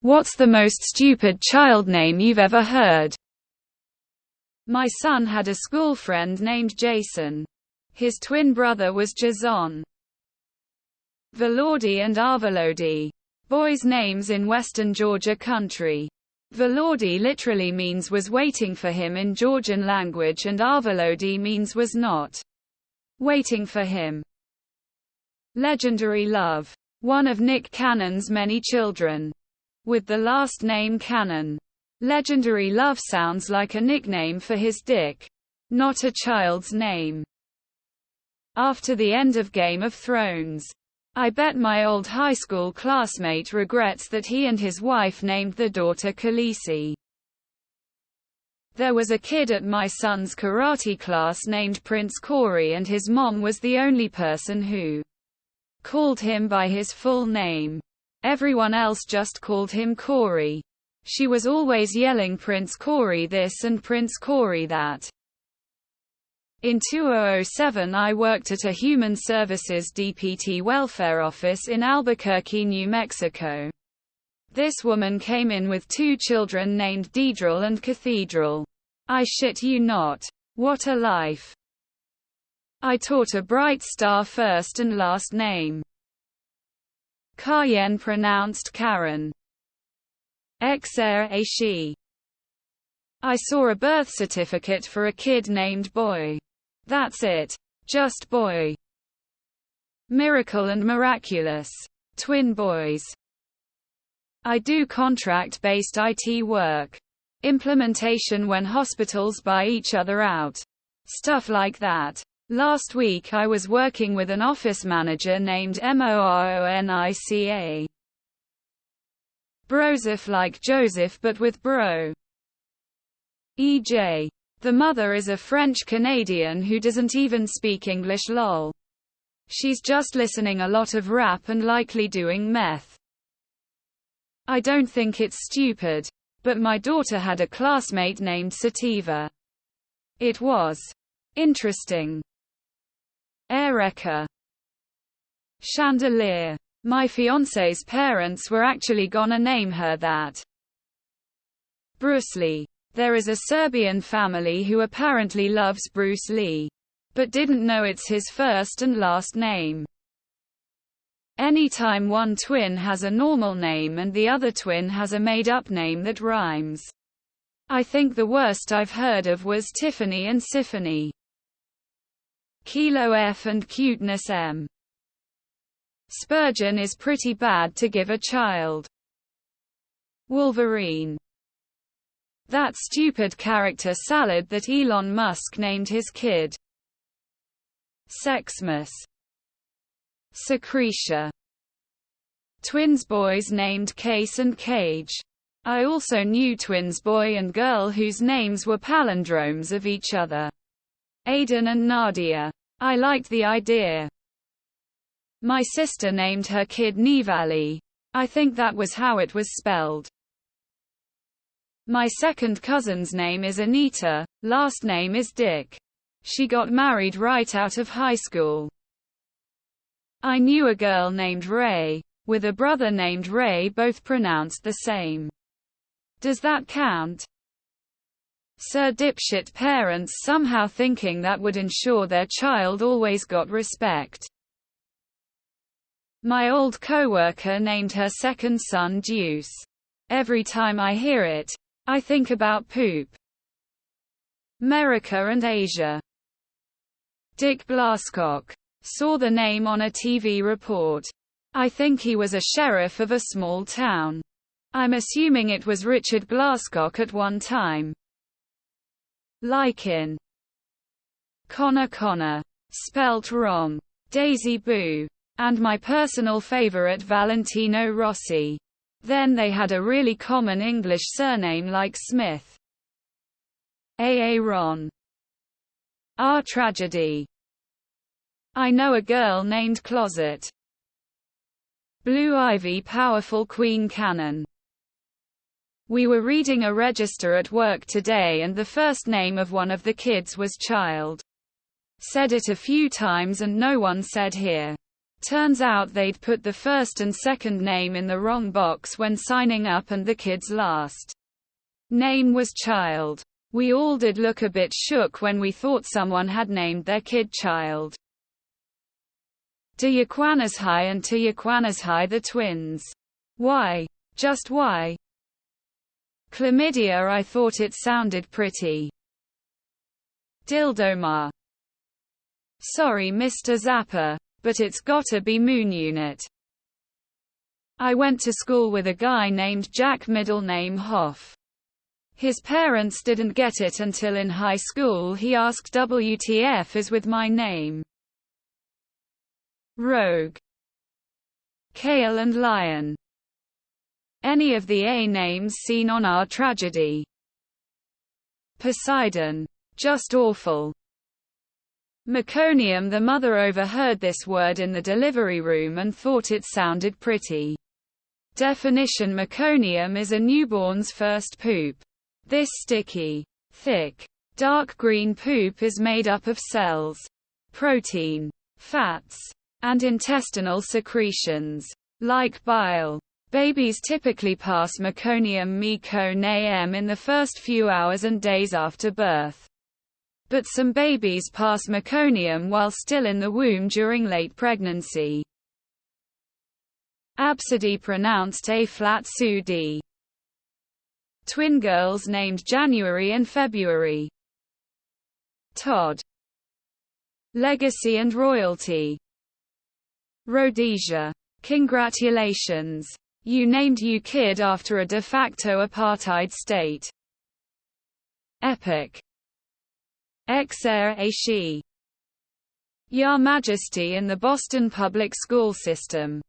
What's the most stupid child name you've ever heard? My son had a school friend named Jason. His twin brother was Jason. Velordi and Arvelodi. Boys' names in western Georgia country. Velordi literally means was waiting for him in Georgian language, and Arvelodi means was not waiting for him. Legendary Love. One of Nick Cannon's many children. With the last name Cannon. Legendary Love sounds like a nickname for his dick. Not a child's name. After the end of Game of Thrones. I bet my old high school classmate regrets that he and his wife named the daughter Khaleesi. There was a kid at my son's karate class named Prince Corey, and his mom was the only person who called him by his full name. Everyone else just called him Corey. She was always yelling Prince Corey this and Prince Corey that. In 2007 I worked at a human services DPT welfare office in Albuquerque, New Mexico. This woman came in with 2 children named Deidril and Cathedral. I shit you not. What a life. I taught a bright star first and last name. Cayenne pronounced Karen. Xer a she. I saw a birth certificate for a kid named Boy. That's it. Just Boy. Miracle and Miraculous. Twin boys. I do contract-based IT work. Implementation when hospitals buy each other out. Stuff like that. Last week I was working with an office manager named Moronica. Broseph like Joseph but with bro. EJ. The mother is a French-Canadian who doesn't even speak English lol. She's just listening a lot of rap and likely doing meth. I don't think it's stupid. But my daughter had a classmate named Sativa. It was interesting. Erica. Chandelier. My fiancé's parents were actually gonna name her that. Bruce Lee. There is a Serbian family who apparently loves Bruce Lee, but didn't know it's his first and last name. Anytime one twin has a normal name and the other twin has a made-up name that rhymes. I think the worst I've heard of was Tiffany and Symphony. Kilo F and Cuteness M. Spurgeon is pretty bad to give a child. Wolverine. That stupid character salad that Elon Musk named his kid. Sexmas. Secretia. Twins boys named Case and Cage. I also knew twins boy and girl whose names were palindromes of each other. Aiden and Nadia. I liked the idea. My sister named her kid Nivali. I think that was how it was spelled. My second cousin's name is Anita, last name is Dick. She got married right out of high school. I knew a girl named Ray, with a brother named Ray, both pronounced the same. Does that count? Sir dipshit parents somehow thinking that would ensure their child always got respect. My old coworker named her second son Deuce. Every time I hear it, I think about poop. America and Asia. Dick Glasscock. Saw the name on a TV report. I think he was a sheriff of a small town. I'm assuming it was Richard Glasscock at one time. Lichen. Connor. Spelt wrong. Daisy Boo. And my personal favorite Valentino Rossi. Then they had a really common English surname like Smith. Aaron. Our tragedy. I know a girl named Closet. Blue Ivy powerful Queen Cannon. We were reading a register at work today and the first name of one of the kids was Child. Said it a few times and no one said here. Turns out they'd put the first and second name in the wrong box when signing up, and the kid's last name was Child. We all did look a bit shook when we thought someone had named their kid Child. Tuyaquanashai and Tuyaquanashai, the twins. Why? Just why? Chlamydia, I thought it sounded pretty. Dildomar. Sorry Mr. Zappa, but it's gotta be Moon Unit. I went to school with a guy named Jack, middle name Hoff. His parents didn't get it until in high school he asked WTF is with my name. Rogue. Kale and Lion. Any of the A names seen on Our Tragedy. Poseidon. Just awful. Meconium, the mother overheard this word in the delivery room and thought it sounded pretty. Definition: meconium is a newborn's first poop. This sticky, thick, dark green poop is made up of cells, protein, fats, and intestinal secretions, like bile. Babies typically pass meconium in the first few hours and days after birth. But some babies pass meconium while still in the womb during late pregnancy. Absidy, pronounced A-flat-su-D. Twin girls named January and February. Todd. Legacy and royalty. Rhodesia. Congratulations. You named your kid after a de facto apartheid state. Epic. Exer-a-she. Your Majesty in the Boston public school system.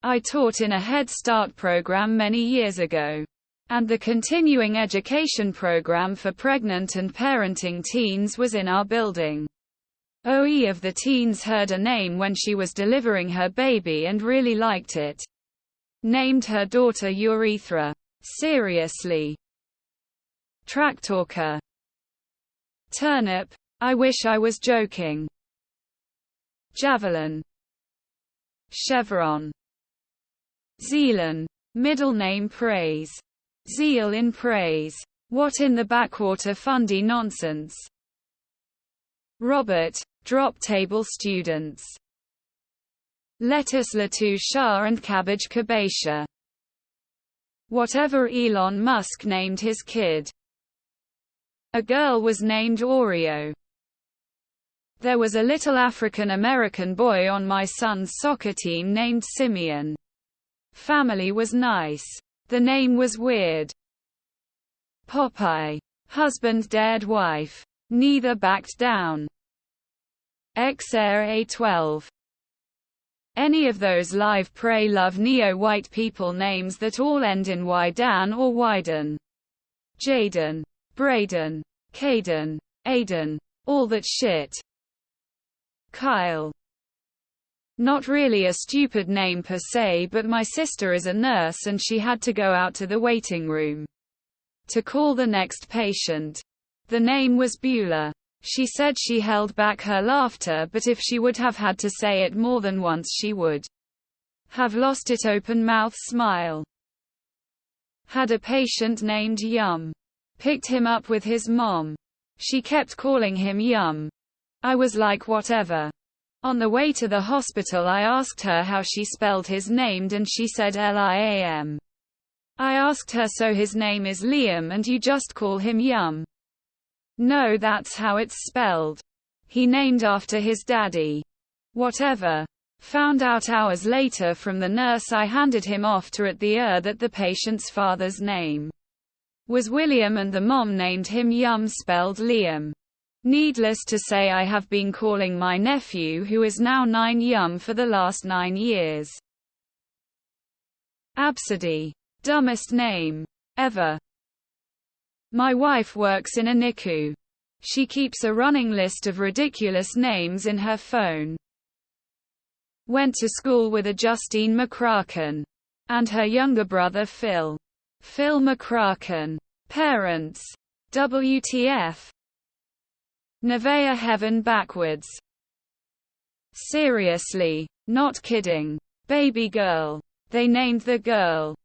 I taught in a Head Start program many years ago. And the continuing education program for pregnant and parenting teens was in our building. OE of the teens heard a name when she was delivering her baby and really liked it. Named her daughter Urethra. Seriously. Tractorka. Turnip. I wish I was joking. Javelin. Chevron. Zealand. Middle name Praise. Zeal in praise. What in the backwater fundy nonsense. Robert. Drop table students. Lettuce Latusha and cabbage Kabasha. Whatever Elon Musk named his kid. A girl was named Oreo. There was a little African American boy on my son's soccer team named Simeon. Family was nice. The name was weird. Popeye. Husband dared wife. Neither backed down. XR-A12. Any of those live pray love neo-white people names that all end in Y-Dan or Wyden. Jaden. Braden. Caden. Aiden. All that shit. Kyle. Not really a stupid name per se, but my sister is a nurse and she had to go out to the waiting room to call the next patient. The name was Beulah. She said she held back her laughter, but if she would have had to say it more than once she would have lost it. Open mouth smile. Had a patient named Yum. Picked him up with his mom. She kept calling him Yum. I was like whatever. On the way to the hospital I asked her how she spelled his name and she said Liam. I asked her, so his name is Liam and you just call him Yum? No, that's how it's spelled. He named after his daddy. Whatever. Found out hours later from the nurse I handed him off to at the that the patient's father's name was William and the mom named him Yum, spelled Liam. Needless to say, I have been calling my nephew, who is now 9, Yum for the last 9 years. Absidy. Dumbest name ever. My wife works in a NICU. She keeps a running list of ridiculous names in her phone. Went to school with a Justine McCracken and her younger brother Phil. Phil McCracken. Parents. WTF. Nevaeh heaven backwards. Seriously. Not kidding. Baby girl. They named the girl